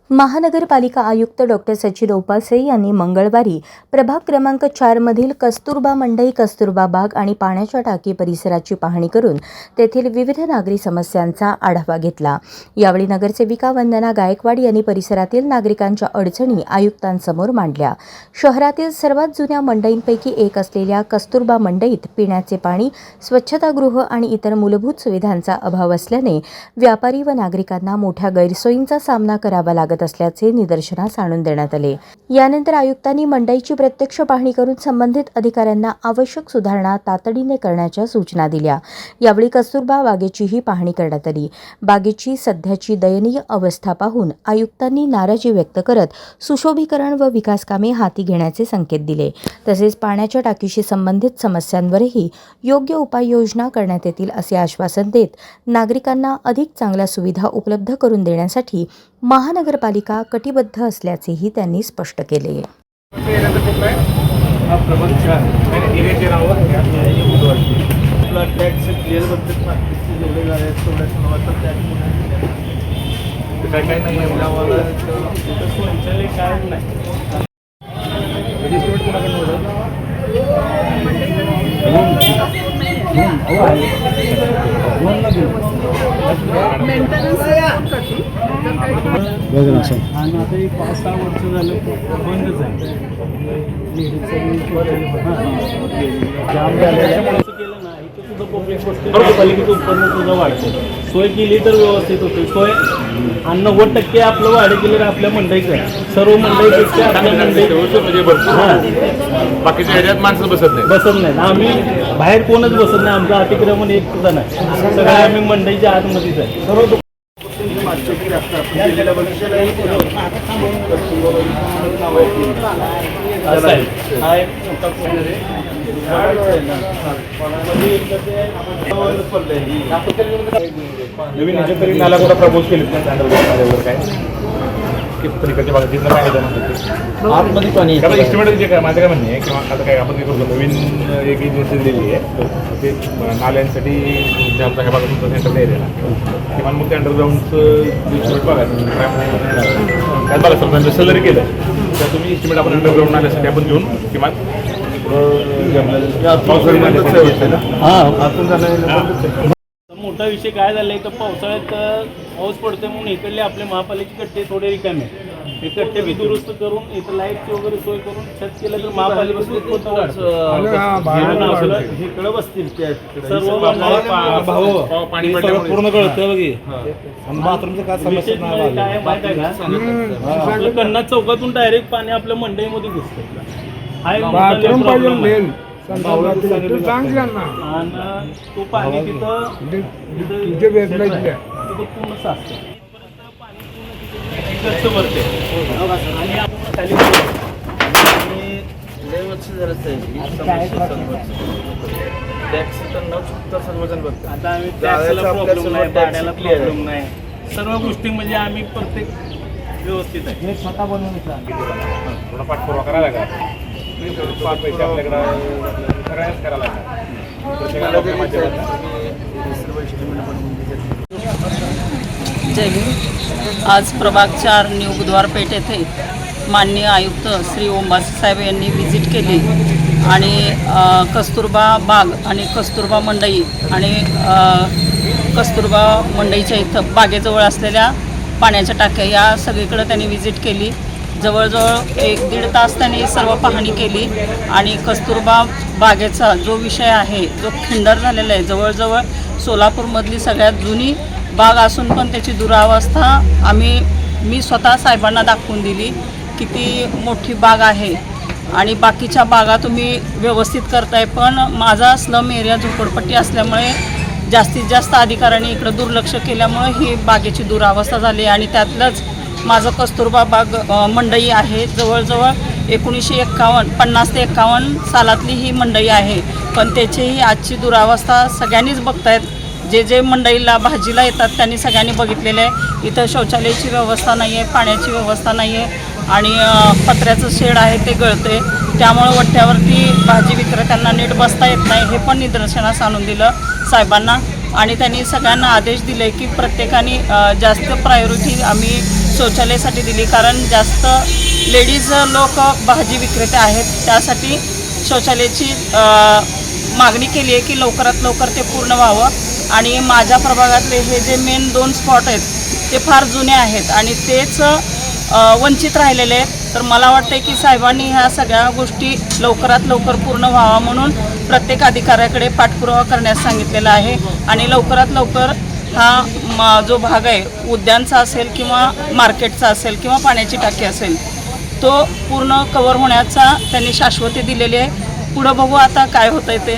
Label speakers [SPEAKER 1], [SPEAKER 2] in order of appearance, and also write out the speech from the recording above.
[SPEAKER 1] महानगरपालिका आयुक्त डॉक्टर सचिन उपासे यांनी मंगळवारी प्रभाग क्रमांक 4 मधील कस्तुरबा मंडई, कस्तुरबा बाग आणि पाण्याच्या टाकी परिसराची पाहणी करून तेथील विविध नागरी समस्यांचा आढावा घेतला। यावेळी नगरसेविका वंदना गायकवाड यांनी परिसरातील नागरिकांच्या अडचणी आयुक्तांसमोर मांडल्या। शहरातील सर्वात जुन्या मंडईंपैकी एक असलेल्या कस्तुरबा मंडईत पिण्याचे पाणी, स्वच्छतागृह आणि इतर मूलभूत सुविधांचा अभाव असल्याने व्यापारी व नागरिकांना मोठ्या गैरसोयींचा सामना करावा लागत असल्याचे निदर्शनास आणून देण्यात आले। यानंतर आयुक्तांनी मंडईची प्रत्यक्ष पाहणी करून संबंधित अधिकाऱ्यांना आवश्यक सुधारणा तातडीने करण्याच्या सूचना दिल्या। यावेळी कस्तुरबा बागेचीही पाहणी करण्यात आली। बागेची सध्याची दयनीय अवस्था पाहून आयुक्तांनी नाराजी व्यक्त करत सुशोभीकरण व विकास कामे हाती घेण्याचे संकेत दिले। तसेच पाण्याच्या टाकीशी संबंधित समस्यांवरही योग्य उपाययोजना करण्यात येतील असे आश्वासन देत नागरिकांना अधिक चांगल्या सुविधा उपलब्ध करून देण्यासाठी महानगरपालिका कटिबद्ध असल्याचेही त्यांनी स्पष्ट केले।
[SPEAKER 2] आणि आता एक 5-6 वर्ष झालं बंदच आहे। जाम झालेलं केलं ना, इथं सुद्धा पब्लिक पालिकेचं उत्पन्न सुद्धा वाढतं। सोय केली तर व्यवस्थित होते। सोय आणि 90% आपलं वाढ केलं तर आपल्या मंडईचं सर्व मंडईपेक्षा आपल्या मंडई म्हणजे भरपूर बाकीच्या एरियात माणसं बसत नाही। आम्ही बाहेर कोणच बसत नाही। आमचं अतिक्रमण एक सुद्धा नाही। सगळं आम्ही मंडईच्या आतमध्येच आहे। सर्व
[SPEAKER 3] नवीन ह्याच्यातरी नाला कुठं प्रपोज केले काय पलीकडच्या भागात जिथं पाणी जमा आतमध्ये पाणी एस्टिमेट जे काय माझं काय म्हणणे किंवा आता काय आपण काय करतो नवीन एक एजन्सी दिलेली आहे ते नाल्यांसाठी ज्या ह्या भागात तुमचं सेंटर एरियाला किमान मग ते अंडरग्राऊंडचं एस्टिमेट बघायचं काय बघा समजा सलरी केलं तर तुम्ही एस्टिमेट आपण अंडरग्राऊंड नाल्यासाठी आपण घेऊन किमान
[SPEAKER 2] मोठा विषय काय झालाय तर पावसाळ्यात पाऊस पडतोय म्हणून इकडले आपले महापालिकेचे कट्टे थोडे रिकामे हे कट्टे बी दुरुस्त करून इथं लाईटची वगैरे सोय करून छत केलं तर महापालिकेचं इकडं बसतील सर्व
[SPEAKER 3] पाणी
[SPEAKER 2] पूर्ण कळतं बघे। बाथरूमचं काय समस्या काय माहिती आहे का, आपलं कन्नाड चौकातून डायरेक्ट पाणी आपल्या मंडईमध्ये घुसतं। तो पाणी तिथं पूर्ण साचतं भरते आणि आपण खाली आता आम्ही टॅक्सला प्रॉब्लेम नाही, भाड्याला प्रॉब्लेम नाही, सर्व गोष्टी म्हणजे आम्ही प्रत्येक व्यवस्थित आहे। हे स्वतः बनवून
[SPEAKER 3] थोडा पाठपुरावा करायला लागला पैसे आपल्याकडं सगळ्यांनाच करायला
[SPEAKER 4] जय हिंद। आज प्रभाग 4 न्यू बुधवार पेठ येथे माननीय आयुक्त श्री ओंबासे साहेब यांनी व्हिजिट केली आणि कस्तुरबा बाग आणि कस्तुरबा मंडई आणि कस्तुरबा मंडईच्या इथं बागेजवळ असलेल्या पाण्याच्या टाक्या या सगळीकडे त्यांनी व्हिजिट केली। जवळजवळ 1-1.5 तास त्यांनी सर्व पाहणी केली आणि कस्तुरबा बागेचा जो विषय आहे जो खंडर झालेला आहे, जवळजवळ सोलापूरमधली सगळ्यात जुनी बाग असून पण त्याची दुरावस्था मी स्वतः साहेबांना दाखवून दिली। किती मोठी बाग आहे आणि बाकीच्या बागा तुम्ही व्यवस्थित करताय, पण माझा स्लम एरिया झोपडपट्टी असल्यामुळे जास्तीत जास्त अधिकाऱ्यांनी इकडं दुर्लक्ष केल्यामुळे ही बागेची दुरावस्था झाली आणि त्यातलंच माझं कस्तुरबा बाग मंडई आहे। जवळजवळ 50 ते 51 सालातली ही मंडई आहे, पण त्याचीही आजची दुरावस्था सगळ्यांनीच बघतायत। जे मंडईला भाजीला येतात त्यांनी सगळ्यांनी बघितलेलं आहे। इथं शौचालयाची व्यवस्था नाही आहे, पाण्याची व्यवस्था नाही आहे आणि पत्र्याचं शेड आहे ते गळते, त्यामुळे वट्ट्यावरती भाजी विक्रेत्यांना नीट बसता येत नाही। हे पण निदर्शनास आणून दिलं साहेबांना आणि त्यांनी सगळ्यांना आदेश दिले की प्रत्येकाने जास्त प्रायोरिटी आम्ही शौचालयासाठी दिली, कारण जास्त लेडीज लोक भाजी विक्रेते आहेत, त्यासाठी शौचालयाची मागणी केली आहे की लवकरात लवकर ते पूर्ण व्हावं. आणि माझ्या प्रभागातले हे जे मेन 2 स्पॉट आहेत ते फार जुने आहेत आणि तेच वंचित राहिलेले आहेत. तर मला वाटतं की साहेबांनी ह्या सगळ्या गोष्टी लवकरात लवकर पूर्ण व्हावा म्हणून प्रत्येक अधिकाऱ्याकडे पाठपुरावा करण्यास सांगितलेला आहे. आणि लवकरात लवकर हा जो भाग आहे उद्यानचा असेल किंवा मार्केटचा असेल किंवा पाण्याची टाकी असेल तो पूर्ण कव्हर होण्याचा त्यांनी शाश्वती दिलेली आहे. पुढं बघू आता काय होतं आहे ते.